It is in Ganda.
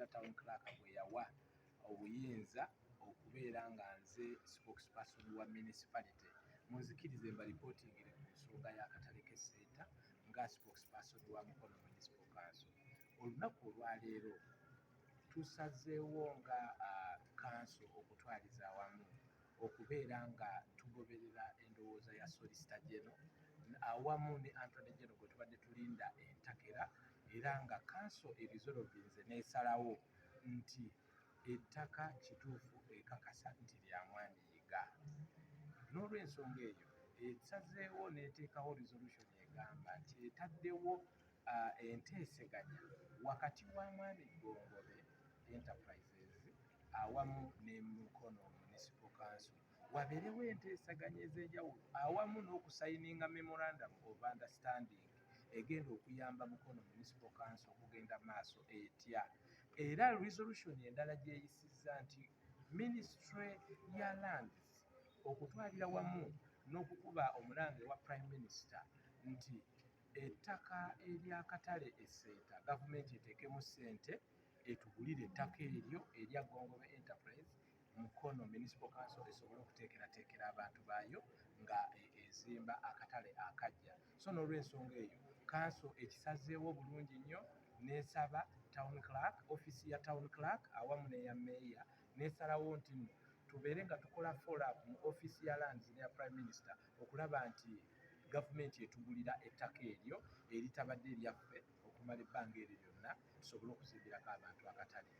era town clerk bwe yawa obuyinza okubeera nga nze spokesperson wa municipality munzikirize mba reportingire ku nsonga y'akatale k'esseeta nga spokesperson wa Mukono Municipal Council. Olunaku olwaleero tusazeewo nga council okutwaliza awamu okubeera nga tugoberera endowooza ya Solicitor General awamu ne Attorney General gwe tubadde tulinda entakera, era nga council erizolovinze n'esalawo nti ettaka kituufu ekakasa nti lya Mwandiyiga. N'olw'ensonga eyo esazeewo n'eteekawo resolution egamba nti etaddewo enteeseganya wakati wa Mwami Gongobe Enterprises awamu ne Mukono Municipal Council wabeerewo enteeseganya ez'enjawulo awamu n'okusayininga memorandum of understanding egenda okuyamba Mukono Municipal Council okugenda maaso etya. Era resolution endala gyeyisizza nti Ministry ya Lands okutwalira wamu n'okukuba omulange wa Prime Minister nti ettaka ery'akatale esseeta gavumenti eteekemu ssente etugulire ettaka eryo erya Gongobe Enterprise Mukono Municipal Council esobole okuteekerateekera abantu baayo nga ezimba akatale akajja. So n'olw'ensonga eyo council ekisazeewo bulungi nnyo n'esaba town clerk, office ya town clerk awamu n'eya meeya n'esalawo nti nno tubeere nga tukola follow up mu office ya lands n'eya Prime Minister okulaba nti gavumenti etugulira ettaka eryo eritabadde eryaffe okumala ebbanga eryo lyonna tusobole okuzimbirako abantu akatale.